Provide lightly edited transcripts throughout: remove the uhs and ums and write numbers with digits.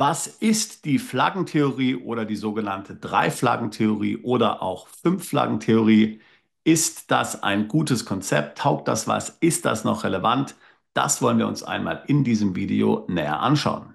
Was ist die Flaggentheorie oder die sogenannte Drei-Flaggen-Theorie oder auch Fünf-Flaggen-Theorie? Ist das ein gutes Konzept? Taugt das was? Ist das noch relevant? Das wollen wir uns einmal in diesem Video näher anschauen.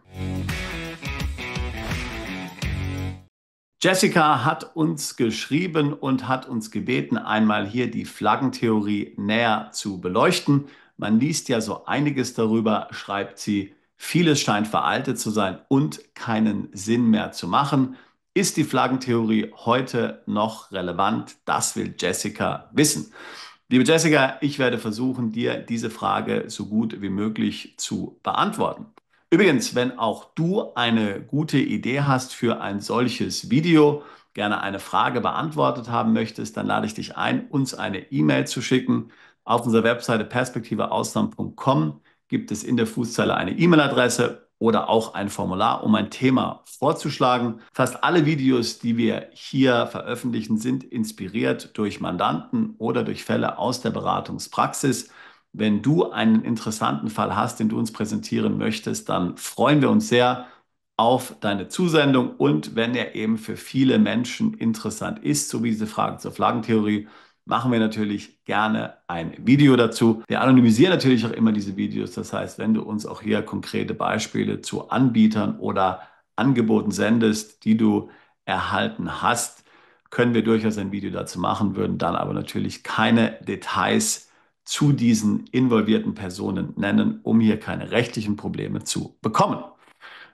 Jessica hat uns geschrieben und hat uns gebeten, einmal hier die Flaggentheorie näher zu beleuchten. Man liest ja so einiges darüber, schreibt sie. Vieles scheint veraltet zu sein und keinen Sinn mehr zu machen. Ist die Flaggentheorie heute noch relevant? Das will Jessica wissen. Liebe Jessica, ich werde versuchen, dir diese Frage so gut wie möglich zu beantworten. Übrigens, wenn auch du eine gute Idee hast für ein solches Video, gerne eine Frage beantwortet haben möchtest, dann lade ich dich ein, uns eine E-Mail zu schicken. Auf unserer Webseite perspektiveausland.com gibt es in der Fußzeile eine E-Mail-Adresse oder auch ein Formular, um ein Thema vorzuschlagen. Fast alle Videos, die wir hier veröffentlichen, sind inspiriert durch Mandanten oder durch Fälle aus der Beratungspraxis. Wenn du einen interessanten Fall hast, den du uns präsentieren möchtest, dann freuen wir uns sehr auf deine Zusendung. Und wenn er eben für viele Menschen interessant ist, so wie diese Frage zur Flaggentheorie, machen wir natürlich gerne ein Video dazu. Wir anonymisieren natürlich auch immer diese Videos. Das heißt, wenn du uns auch hier konkrete Beispiele zu Anbietern oder Angeboten sendest, die du erhalten hast, können wir durchaus ein Video dazu machen, würden dann aber natürlich keine Details zu diesen involvierten Personen nennen, um hier keine rechtlichen Probleme zu bekommen.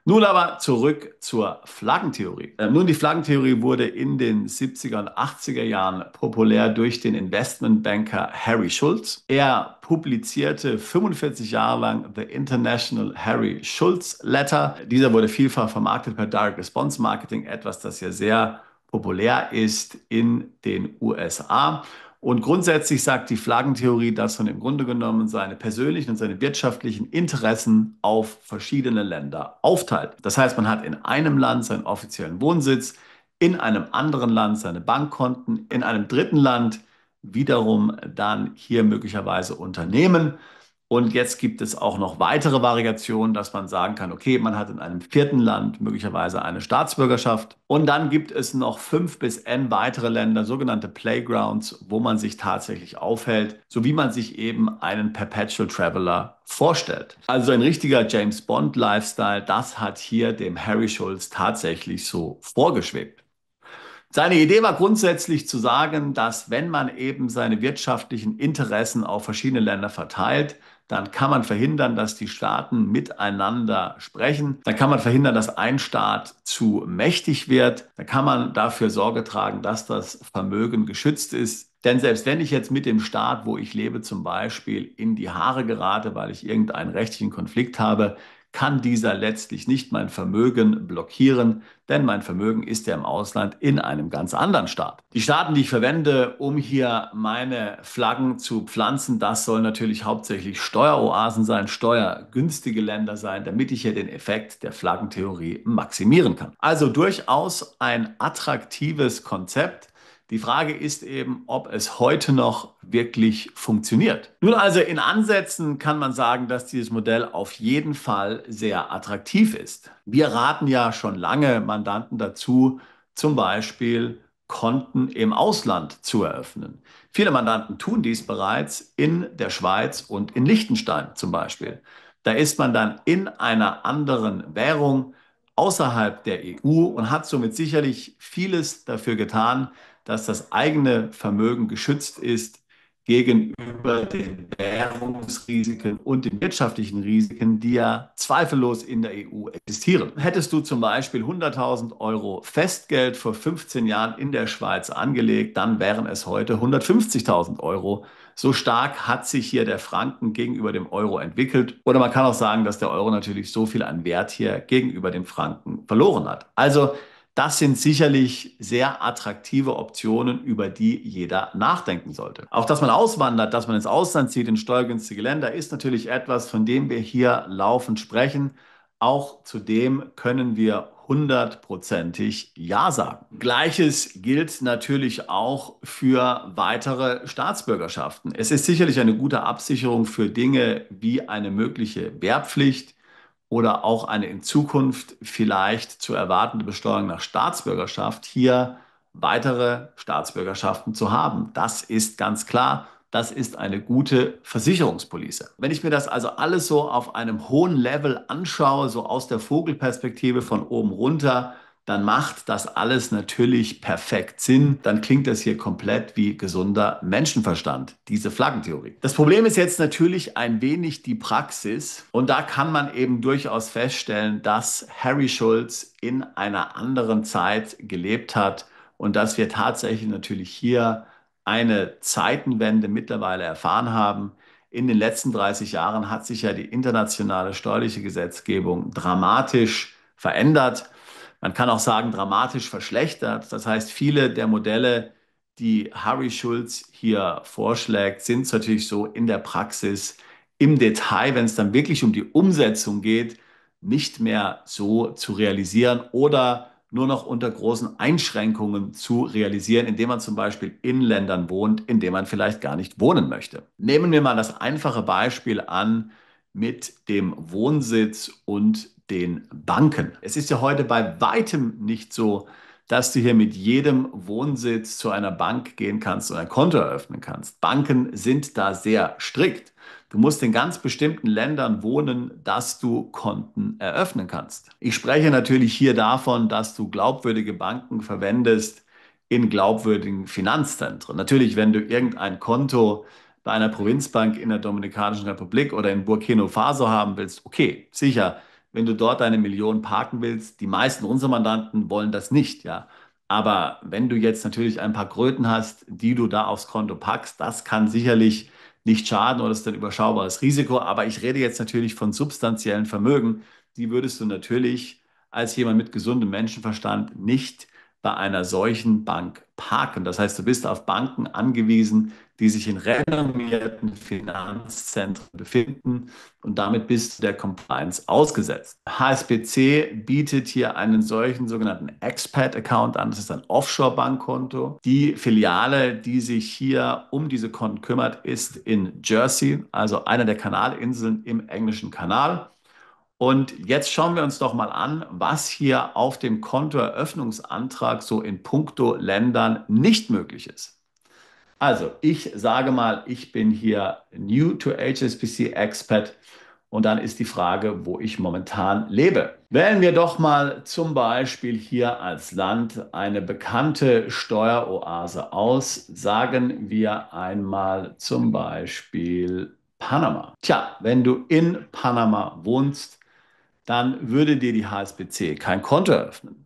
Nun aber zurück zur Flaggentheorie. Nun, die Flaggentheorie wurde in den 70er und 80er Jahren populär durch den Investmentbanker Harry Schulz. Er publizierte 45 Jahre lang The International Harry Schulz Letter. Dieser wurde vielfach vermarktet per Direct Response Marketing, etwas, das ja sehr populär ist in den USA. Und grundsätzlich sagt die Flaggentheorie, dass man im Grunde genommen seine persönlichen und seine wirtschaftlichen Interessen auf verschiedene Länder aufteilt. Das heißt, man hat in einem Land seinen offiziellen Wohnsitz, in einem anderen Land seine Bankkonten, in einem dritten Land wiederum dann hier möglicherweise Unternehmen. Und jetzt gibt es auch noch weitere Variationen, dass man sagen kann, okay, man hat in einem vierten Land möglicherweise eine Staatsbürgerschaft. Und dann gibt es noch 5 bis n weitere Länder, sogenannte Playgrounds, wo man sich tatsächlich aufhält, so wie man sich eben einen Perpetual Traveler vorstellt. Also ein richtiger James Bond Lifestyle, das hat hier dem Harry Schulz tatsächlich so vorgeschwebt. Seine Idee war grundsätzlich zu sagen, dass wenn man eben seine wirtschaftlichen Interessen auf verschiedene Länder verteilt, dann kann man verhindern, dass die Staaten miteinander sprechen. Dann kann man verhindern, dass ein Staat zu mächtig wird. Dann kann man dafür Sorge tragen, dass das Vermögen geschützt ist. Denn selbst wenn ich jetzt mit dem Staat, wo ich lebe, zum Beispiel in die Haare gerate, weil ich irgendeinen rechtlichen Konflikt habe, kann dieser letztlich nicht mein Vermögen blockieren, denn mein Vermögen ist ja im Ausland in einem ganz anderen Staat. Die Staaten, die ich verwende, um hier meine Flaggen zu pflanzen, das sollen natürlich hauptsächlich Steueroasen sein, steuergünstige Länder sein, damit ich hier den Effekt der Flaggentheorie maximieren kann. Also durchaus ein attraktives Konzept. Die Frage ist eben, ob es heute noch wirklich funktioniert. Nun also in Ansätzen kann man sagen, dass dieses Modell auf jeden Fall sehr attraktiv ist. Wir raten ja schon lange Mandanten dazu, zum Beispiel Konten im Ausland zu eröffnen. Viele Mandanten tun dies bereits in der Schweiz und in Liechtenstein zum Beispiel. Da ist man dann in einer anderen Währung außerhalb der EU und hat somit sicherlich vieles dafür getan, dass das eigene Vermögen geschützt ist gegenüber den Währungsrisiken und den wirtschaftlichen Risiken, die ja zweifellos in der EU existieren. Hättest du zum Beispiel 100.000 Euro Festgeld vor 15 Jahren in der Schweiz angelegt, dann wären es heute 150.000 Euro. So stark hat sich hier der Franken gegenüber dem Euro entwickelt. Oder man kann auch sagen, dass der Euro natürlich so viel an Wert hier gegenüber dem Franken verloren hat. Also das sind sicherlich sehr attraktive Optionen, über die jeder nachdenken sollte. Auch dass man auswandert, dass man ins Ausland zieht, in steuergünstige Länder, ist natürlich etwas, von dem wir hier laufend sprechen. Auch zu dem können wir hundertprozentig Ja sagen. Gleiches gilt natürlich auch für weitere Staatsbürgerschaften. Es ist sicherlich eine gute Absicherung für Dinge wie eine mögliche Wehrpflicht oder auch eine in Zukunft vielleicht zu erwartende Besteuerung nach Staatsbürgerschaft, hier weitere Staatsbürgerschaften zu haben. Das ist ganz klar. Das ist eine gute Versicherungspolice. Wenn ich mir das also alles so auf einem hohen Level anschaue, so aus der Vogelperspektive von oben runter, dann macht das alles natürlich perfekt Sinn. Dann klingt das hier komplett wie gesunder Menschenverstand, diese Flaggentheorie. Das Problem ist jetzt natürlich ein wenig die Praxis. Und da kann man eben durchaus feststellen, dass Harry Schulz in einer anderen Zeit gelebt hat und dass wir tatsächlich natürlich hier eine Zeitenwende mittlerweile erfahren haben. In den letzten 30 Jahren hat sich ja die internationale steuerliche Gesetzgebung dramatisch verändert. Man kann auch sagen, dramatisch verschlechtert. Das heißt, viele der Modelle, die Harry Schulz hier vorschlägt, sind natürlich so in der Praxis im Detail, wenn es dann wirklich um die Umsetzung geht, nicht mehr so zu realisieren oder nur noch unter großen Einschränkungen zu realisieren, indem man zum Beispiel in Ländern wohnt, in denen man vielleicht gar nicht wohnen möchte. Nehmen wir mal das einfache Beispiel an mit dem Wohnsitz und den Banken. Es ist ja heute bei weitem nicht so, dass du hier mit jedem Wohnsitz zu einer Bank gehen kannst und ein Konto eröffnen kannst. Banken sind da sehr strikt. Du musst in ganz bestimmten Ländern wohnen, dass du Konten eröffnen kannst. Ich spreche natürlich hier davon, dass du glaubwürdige Banken verwendest in glaubwürdigen Finanzzentren. Natürlich, wenn du irgendein Konto bei einer Provinzbank in der Dominikanischen Republik oder in Burkina Faso haben willst, okay, sicher, wenn du dort deine Millionen parken willst, die meisten unserer Mandanten wollen das nicht, ja. Aber wenn du jetzt natürlich ein paar Kröten hast, die du da aufs Konto packst, das kann sicherlich nicht schaden oder ist ein überschaubares Risiko. Aber ich rede jetzt natürlich von substanziellen Vermögen. Die würdest du natürlich als jemand mit gesundem Menschenverstand nicht bei einer solchen Bank parken. Das heißt, du bist auf Banken angewiesen, die sich in renommierten Finanzzentren befinden und damit bist du der Compliance ausgesetzt. HSBC bietet hier einen solchen sogenannten Expat-Account an. Das ist ein Offshore-Bankkonto. Die Filiale, die sich hier um diese Konten kümmert, ist in Jersey, also einer der Kanalinseln im englischen Kanal. Und jetzt schauen wir uns doch mal an, was hier auf dem Kontoeröffnungsantrag so in puncto Ländern nicht möglich ist. Also, ich sage mal, ich bin hier new to HSBC Expat und dann ist die Frage, wo ich momentan lebe. Wählen wir doch mal zum Beispiel hier als Land eine bekannte Steueroase aus. Sagen wir einmal zum Beispiel Panama. Tja, wenn du in Panama wohnst, dann würde dir die HSBC kein Konto eröffnen.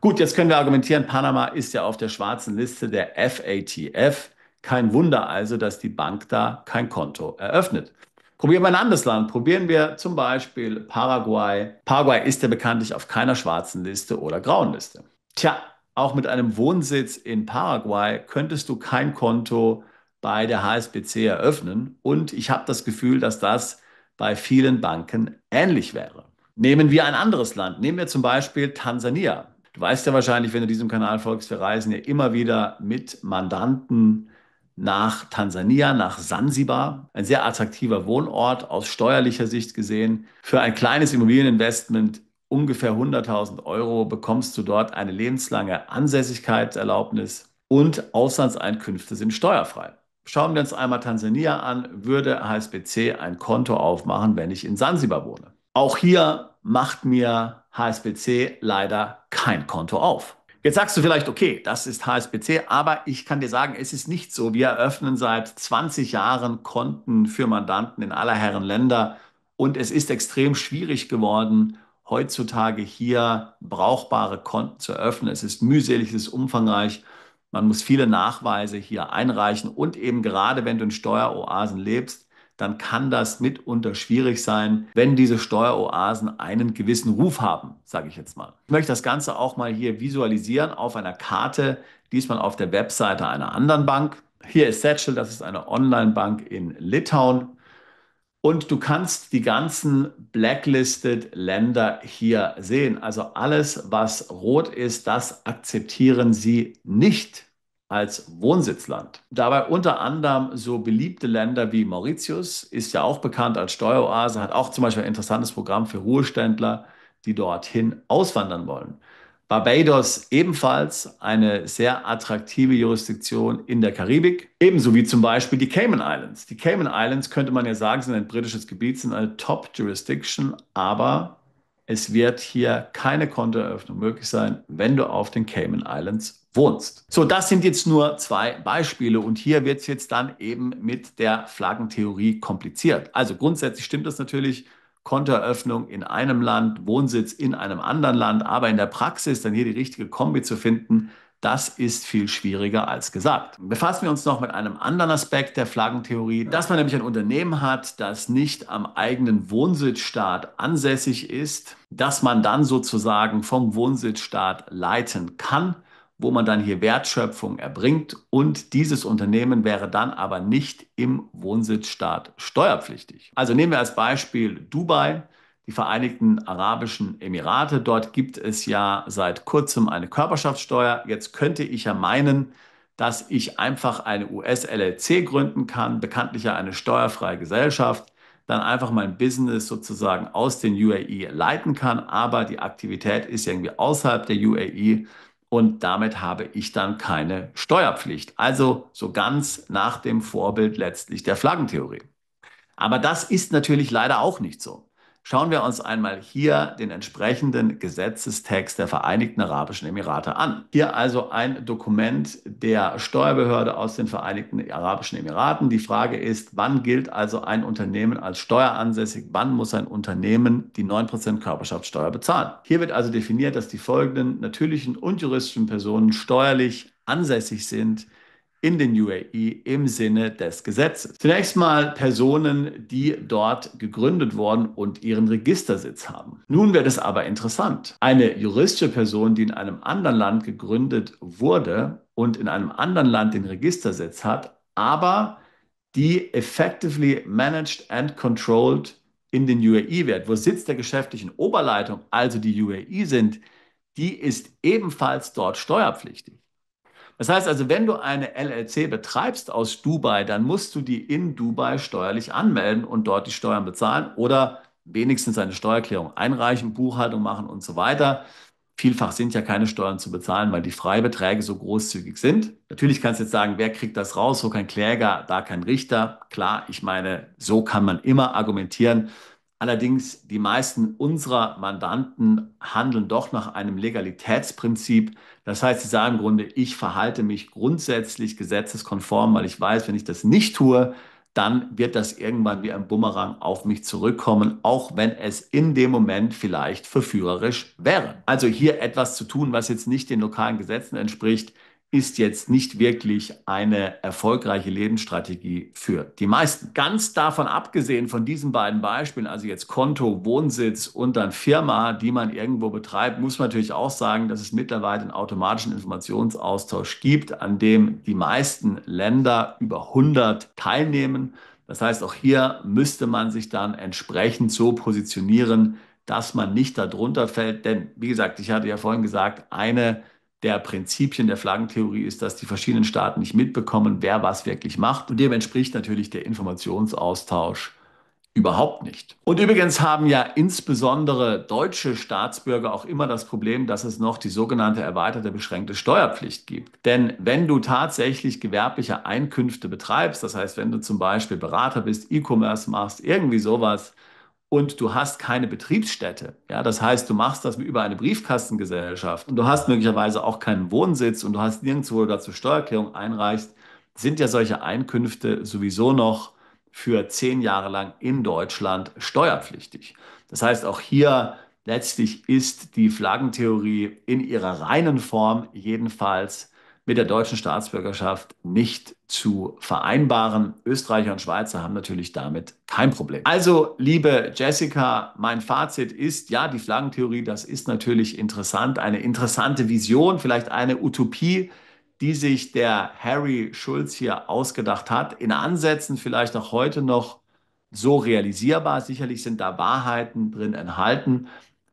Gut, jetzt können wir argumentieren, Panama ist ja auf der schwarzen Liste der FATF. Kein Wunder also, dass die Bank da kein Konto eröffnet. Probieren wir ein anderes Land. Probieren wir zum Beispiel Paraguay. Paraguay ist ja bekanntlich auf keiner schwarzen Liste oder grauen Liste. Tja, auch mit einem Wohnsitz in Paraguay könntest du kein Konto bei der HSBC eröffnen. Und ich habe das Gefühl, dass das bei vielen Banken ähnlich wäre. Nehmen wir ein anderes Land. Nehmen wir zum Beispiel Tansania. Du weißt ja wahrscheinlich, wenn du diesem Kanal folgst, wir reisen ja immer wieder mit Mandanten nach Tansania, nach Sansibar. Ein sehr attraktiver Wohnort aus steuerlicher Sicht gesehen. Für ein kleines Immobilieninvestment ungefähr 100.000 Euro bekommst du dort eine lebenslange Ansässigkeitserlaubnis und Auslandseinkünfte sind steuerfrei. Schauen wir uns einmal Tansania an, würde HSBC ein Konto aufmachen, wenn ich in Sansibar wohne. Auch hier macht mir HSBC leider kein Konto auf. Jetzt sagst du vielleicht, okay, das ist HSBC, aber ich kann dir sagen, es ist nicht so. Wir eröffnen seit 20 Jahren Konten für Mandanten in aller Herren Länder und es ist extrem schwierig geworden, heutzutage hier brauchbare Konten zu eröffnen. Es ist mühselig, es ist umfangreich. Man muss viele Nachweise hier einreichen und eben gerade wenn du in Steueroasen lebst, dann kann das mitunter schwierig sein, wenn diese Steueroasen einen gewissen Ruf haben, sage ich jetzt mal. Ich möchte das Ganze auch mal hier visualisieren auf einer Karte, diesmal auf der Webseite einer anderen Bank. Hier ist Setchel, das ist eine Online-Bank in Litauen. Und du kannst die ganzen blacklisted Länder hier sehen. Also alles, was rot ist, das akzeptieren sie nicht als Wohnsitzland. Dabei unter anderem so beliebte Länder wie Mauritius, ist ja auch bekannt als Steueroase, hat auch zum Beispiel ein interessantes Programm für Ruheständler, die dorthin auswandern wollen. Barbados ebenfalls eine sehr attraktive Jurisdiktion in der Karibik, ebenso wie zum Beispiel die Cayman Islands. Die Cayman Islands könnte man ja sagen, sind ein britisches Gebiet, sind eine Top-Jurisdiction, aber es wird hier keine Kontoeröffnung möglich sein, wenn du auf den Cayman Islands wohnst. So, das sind jetzt nur zwei Beispiele und hier wird es jetzt dann eben mit der Flaggentheorie kompliziert. Also grundsätzlich stimmt das natürlich, Kontoeröffnung in einem Land, Wohnsitz in einem anderen Land, aber in der Praxis dann hier die richtige Kombi zu finden, das ist viel schwieriger als gesagt. Befassen wir uns noch mit einem anderen Aspekt der Flaggentheorie, dass man nämlich ein Unternehmen hat, das nicht am eigenen Wohnsitzstaat ansässig ist, dass man dann sozusagen vom Wohnsitzstaat leiten kann, wo man dann hier Wertschöpfung erbringt und dieses Unternehmen wäre dann aber nicht im Wohnsitzstaat steuerpflichtig. Also nehmen wir als Beispiel Dubai, die Vereinigten Arabischen Emirate. Dort gibt es ja seit kurzem eine Körperschaftssteuer. Jetzt könnte ich ja meinen, dass ich einfach eine US-LLC gründen kann, bekanntlich ja eine steuerfreie Gesellschaft, dann einfach mein Business sozusagen aus den UAE leiten kann, aber die Aktivität ist irgendwie außerhalb der UAE und damit habe ich dann keine Steuerpflicht. Also so ganz nach dem Vorbild letztlich der Flaggentheorie. Aber das ist natürlich leider auch nicht so. Schauen wir uns einmal hier den entsprechenden Gesetzestext der Vereinigten Arabischen Emirate an. Hier also ein Dokument der Steuerbehörde aus den Vereinigten Arabischen Emiraten. Die Frage ist, wann gilt also ein Unternehmen als steueransässig? Wann muss ein Unternehmen die 9% Körperschaftssteuer bezahlen? Hier wird also definiert, dass die folgenden natürlichen und juristischen Personen steuerlich ansässig sind in den UAE im Sinne des Gesetzes. Zunächst mal Personen, die dort gegründet wurden und ihren Registersitz haben. Nun wird es aber interessant. Eine juristische Person, die in einem anderen Land gegründet wurde und in einem anderen Land den Registersitz hat, aber die effectively managed and controlled in den UAE wird, wo Sitz der geschäftlichen Oberleitung, also die UAE sind, die ist ebenfalls dort steuerpflichtig. Das heißt also, wenn du eine LLC betreibst aus Dubai, dann musst du die in Dubai steuerlich anmelden und dort die Steuern bezahlen oder wenigstens eine Steuererklärung einreichen, Buchhaltung machen und so weiter. Vielfach sind ja keine Steuern zu bezahlen, weil die Freibeträge so großzügig sind. Natürlich kannst du jetzt sagen, wer kriegt das raus? So kein Kläger, da kein Richter. Klar, ich meine, so kann man immer argumentieren. Allerdings, die meisten unserer Mandanten handeln doch nach einem Legalitätsprinzip. Das heißt, sie sagen im Grunde, ich verhalte mich grundsätzlich gesetzeskonform, weil ich weiß, wenn ich das nicht tue, dann wird das irgendwann wie ein Bumerang auf mich zurückkommen, auch wenn es in dem Moment vielleicht verführerisch wäre. Also hier etwas zu tun, was jetzt nicht den lokalen Gesetzen entspricht, ist jetzt nicht wirklich eine erfolgreiche Lebensstrategie für die meisten. Ganz davon abgesehen von diesen beiden Beispielen, also jetzt Konto, Wohnsitz und dann Firma, die man irgendwo betreibt, muss man natürlich auch sagen, dass es mittlerweile einen automatischen Informationsaustausch gibt, an dem die meisten Länder über 100 teilnehmen. Das heißt, auch hier müsste man sich dann entsprechend so positionieren, dass man nicht darunter fällt. Denn, wie gesagt, ich hatte ja vorhin gesagt, eine der Prinzipien der Flaggentheorie ist, dass die verschiedenen Staaten nicht mitbekommen, wer was wirklich macht. Und dem entspricht natürlich der Informationsaustausch überhaupt nicht. Und übrigens haben ja insbesondere deutsche Staatsbürger auch immer das Problem, dass es noch die sogenannte erweiterte beschränkte Steuerpflicht gibt. Denn wenn du tatsächlich gewerbliche Einkünfte betreibst, das heißt, wenn du zum Beispiel Berater bist, E-Commerce machst, irgendwie sowas, und du hast keine Betriebsstätte. Ja, das heißt, du machst das über eine Briefkastengesellschaft und du hast möglicherweise auch keinen Wohnsitz und du hast nirgendwo, wo du dazu Steuererklärung einreichst, sind ja solche Einkünfte sowieso noch für 10 Jahre lang in Deutschland steuerpflichtig. Das heißt, auch hier letztlich ist die Flaggentheorie in ihrer reinen Form jedenfalls mit der deutschen Staatsbürgerschaft nicht zu vereinbaren. Österreicher und Schweizer haben natürlich damit kein Problem. Also, liebe Jessica, mein Fazit ist, ja, die Flaggentheorie, das ist natürlich interessant, eine interessante Vision, vielleicht eine Utopie, die sich der Harry Schulz hier ausgedacht hat. In Ansätzen vielleicht auch heute noch so realisierbar. Sicherlich sind da Wahrheiten drin enthalten,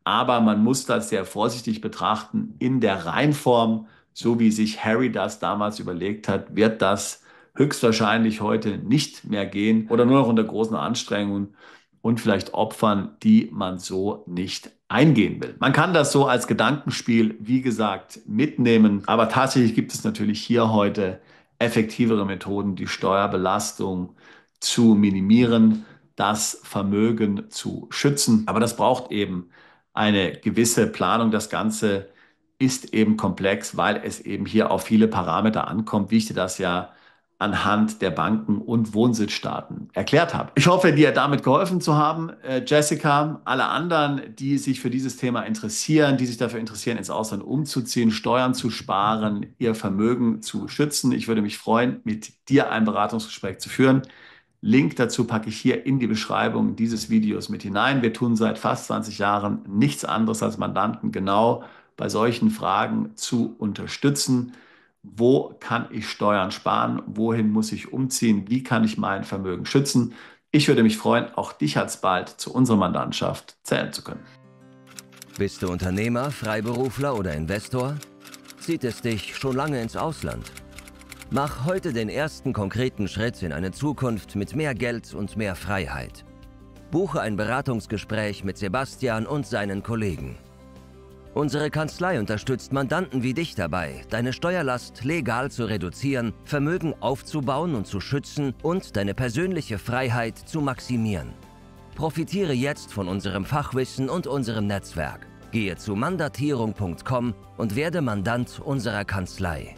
aber man muss das sehr vorsichtig betrachten. In der Reinform so wie sich Harry das damals überlegt hat, wird das höchstwahrscheinlich heute nicht mehr gehen oder nur noch unter großen Anstrengungen und vielleicht Opfern, die man so nicht eingehen will. Man kann das so als Gedankenspiel, wie gesagt, mitnehmen, aber tatsächlich gibt es natürlich hier heute effektivere Methoden, die Steuerbelastung zu minimieren, das Vermögen zu schützen. Aber das braucht eben eine gewisse Planung. Das Ganze ist eben komplex, weil es eben hier auf viele Parameter ankommt, wie ich dir das ja anhand der Banken und Wohnsitzstaaten erklärt habe. Ich hoffe, dir damit geholfen zu haben, Jessica. Alle anderen, die sich für dieses Thema interessieren, die sich dafür interessieren, ins Ausland umzuziehen, Steuern zu sparen, ihr Vermögen zu schützen. Ich würde mich freuen, mit dir ein Beratungsgespräch zu führen. Link dazu packe ich hier in die Beschreibung dieses Videos mit hinein. Wir tun seit fast 20 Jahren nichts anderes als Mandanten genau bei solchen Fragen zu unterstützen. Wo kann ich Steuern sparen? Wohin muss ich umziehen? Wie kann ich mein Vermögen schützen? Ich würde mich freuen, auch dich alsbald zu unserer Mandantschaft zählen zu können. Bist du Unternehmer, Freiberufler oder Investor? Zieht es dich schon lange ins Ausland? Mach heute den ersten konkreten Schritt in eine Zukunft mit mehr Geld und mehr Freiheit. Buche ein Beratungsgespräch mit Sebastian und seinen Kollegen. Unsere Kanzlei unterstützt Mandanten wie dich dabei, deine Steuerlast legal zu reduzieren, Vermögen aufzubauen und zu schützen und deine persönliche Freiheit zu maximieren. Profitiere jetzt von unserem Fachwissen und unserem Netzwerk. Gehe zu mandatierung.com und werde Mandant unserer Kanzlei.